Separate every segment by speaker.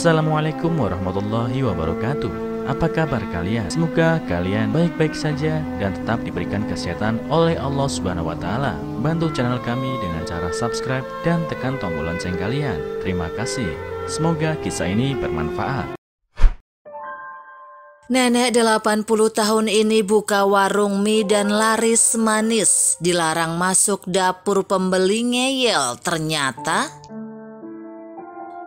Speaker 1: Assalamualaikum warahmatullahi wabarakatuh. Apa kabar kalian? Semoga kalian baik-baik saja dan tetap diberikan kesehatan oleh Allah Subhanahu wa Ta'ala. Bantu channel kami dengan cara subscribe dan tekan tombol lonceng kalian. Terima kasih. Semoga kisah ini bermanfaat.
Speaker 2: Nenek 80 tahun ini buka warung mie dan laris manis. Dilarang masuk dapur, pembeli ngeyel ternyata.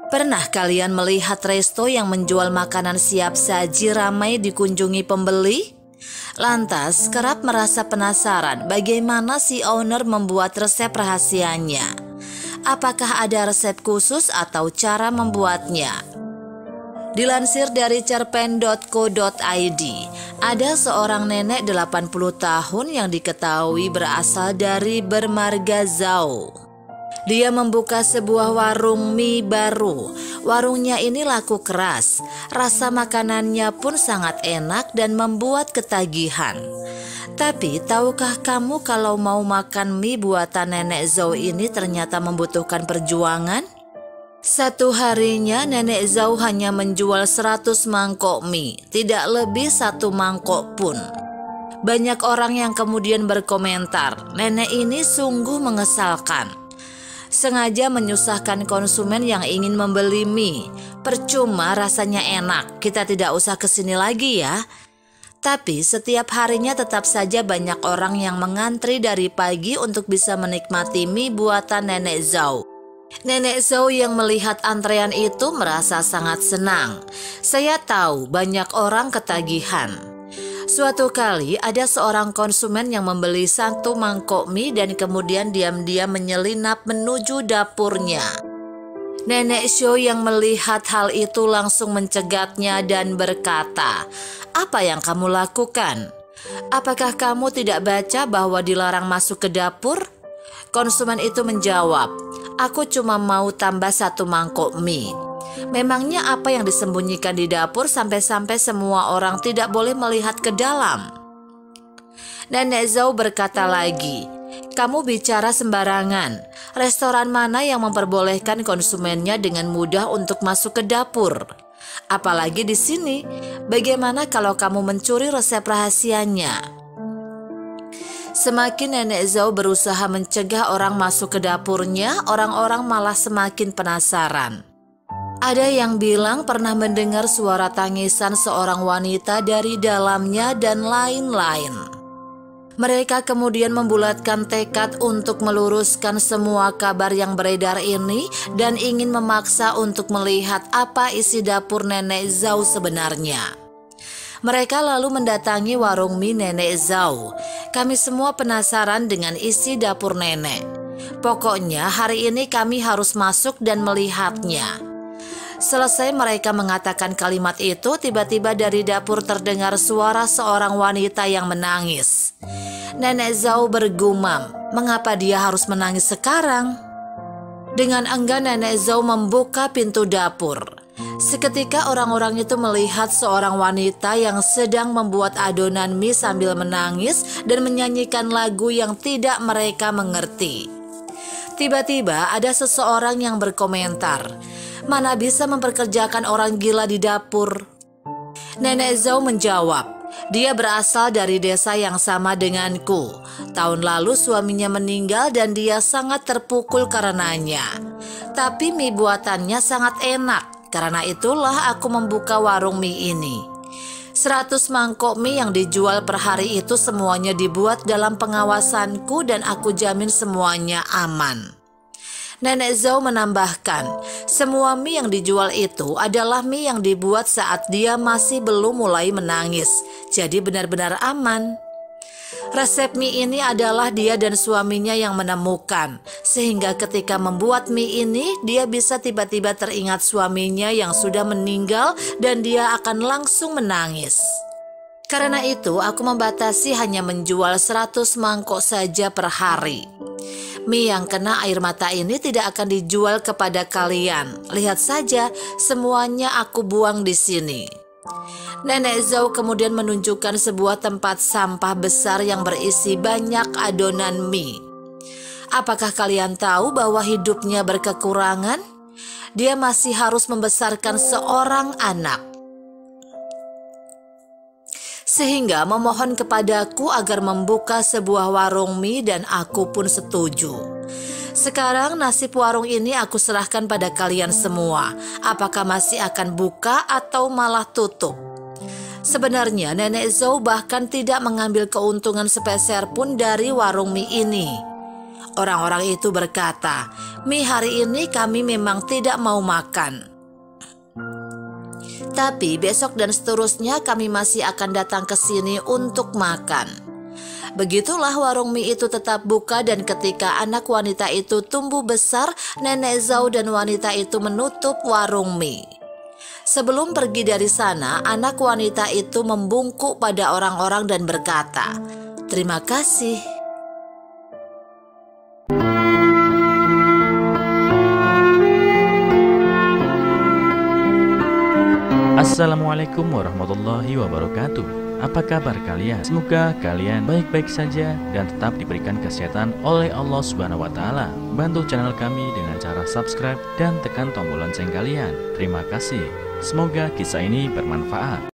Speaker 2: Pernah kalian melihat resto yang menjual makanan siap saji ramai dikunjungi pembeli? Lantas kerap merasa penasaran bagaimana si owner membuat resep rahasianya. Apakah ada resep khusus atau cara membuatnya? Dilansir dari cerpen.co.id, ada seorang nenek 80 tahun yang diketahui berasal dari bermarga Zhao. Dia membuka sebuah warung mie baru. Warungnya ini laku keras. Rasa makanannya pun sangat enak dan membuat ketagihan. Tapi tahukah kamu kalau mau makan mie buatan nenek Zhao ini ternyata membutuhkan perjuangan? Satu harinya nenek Zhao hanya menjual 100 mangkok mie, tidak lebih 1 mangkok pun. Banyak orang yang kemudian berkomentar, nenek ini sungguh mengesalkan. Sengaja menyusahkan konsumen yang ingin membeli mie. Percuma rasanya enak, kita tidak usah kesini lagi ya. Tapi setiap harinya tetap saja banyak orang yang mengantri dari pagi untuk bisa menikmati mie buatan nenek Zhao. Nenek Zhao yang melihat antrean itu merasa sangat senang. Saya tahu banyak orang ketagihan. Suatu kali ada seorang konsumen yang membeli 1 mangkok mie dan kemudian diam-diam menyelinap menuju dapurnya. Nenek Zhao yang melihat hal itu langsung mencegatnya dan berkata, "Apa yang kamu lakukan? Apakah kamu tidak baca bahwa dilarang masuk ke dapur?" Konsumen itu menjawab, "Aku cuma mau tambah 1 mangkok mie." Memangnya apa yang disembunyikan di dapur sampai-sampai semua orang tidak boleh melihat ke dalam? Nenek Zhao berkata lagi, "Kamu bicara sembarangan. Restoran mana yang memperbolehkan konsumennya dengan mudah untuk masuk ke dapur? Apalagi di sini, bagaimana kalau kamu mencuri resep rahasianya?" Semakin nenek Zhao berusaha mencegah orang masuk ke dapurnya, orang-orang malah semakin penasaran. Ada yang bilang pernah mendengar suara tangisan seorang wanita dari dalamnya dan lain-lain. Mereka kemudian membulatkan tekad untuk meluruskan semua kabar yang beredar ini dan ingin memaksa untuk melihat apa isi dapur nenek Zhao sebenarnya. Mereka lalu mendatangi warung mie nenek Zhao. Kami semua penasaran dengan isi dapur nenek. Pokoknya hari ini kami harus masuk dan melihatnya. Selesai mereka mengatakan kalimat itu, tiba-tiba dari dapur terdengar suara seorang wanita yang menangis. Nenek Zhao bergumam, mengapa dia harus menangis sekarang? Dengan enggan nenek Zhao membuka pintu dapur. Seketika orang-orang itu melihat seorang wanita yang sedang membuat adonan mie sambil menangis dan menyanyikan lagu yang tidak mereka mengerti. Tiba-tiba ada seseorang yang berkomentar, "Mana bisa memperkerjakan orang gila di dapur?" Nenek Zhao menjawab, "Dia berasal dari desa yang sama denganku. Tahun lalu suaminya meninggal dan dia sangat terpukul karenanya. Tapi mie buatannya sangat enak, karena itulah aku membuka warung mie ini. 100 mangkok mie yang dijual per hari itu semuanya dibuat dalam pengawasanku dan aku jamin semuanya aman." Nenek Zhao menambahkan, semua mie yang dijual itu adalah mie yang dibuat saat dia masih belum mulai menangis, jadi benar-benar aman. Resep mie ini adalah dia dan suaminya yang menemukan, sehingga ketika membuat mie ini, dia bisa tiba-tiba teringat suaminya yang sudah meninggal dan dia akan langsung menangis. Karena itu, aku membatasi hanya menjual 100 mangkok saja per hari. Mie yang kena air mata ini tidak akan dijual kepada kalian. Lihat saja, semuanya aku buang di sini. Nenek Zhao kemudian menunjukkan sebuah tempat sampah besar yang berisi banyak adonan mie. Apakah kalian tahu bahwa hidupnya berkekurangan? Dia masih harus membesarkan seorang anak. Sehingga memohon kepadaku agar membuka sebuah warung mie dan aku pun setuju. Sekarang nasib warung ini aku serahkan pada kalian semua. Apakah masih akan buka atau malah tutup? Sebenarnya Nenek Zhou bahkan tidak mengambil keuntungan sepeser pun dari warung mie ini. Orang-orang itu berkata, "Mie hari ini kami memang tidak mau makan. Tapi besok dan seterusnya kami masih akan datang ke sini untuk makan." Begitulah warung mie itu tetap buka, dan ketika anak wanita itu tumbuh besar, Nenek Zhou dan wanita itu menutup warung mie. Sebelum pergi dari sana, anak wanita itu membungkuk pada orang-orang dan berkata, "Terima kasih."
Speaker 1: Assalamualaikum warahmatullahi wabarakatuh. Apa kabar kalian? Semoga kalian baik-baik saja dan tetap diberikan kesehatan oleh Allah Subhanahu wa Ta'ala. Bantu channel kami dengan cara subscribe dan tekan tombol lonceng kalian. Terima kasih. Semoga kisah ini bermanfaat.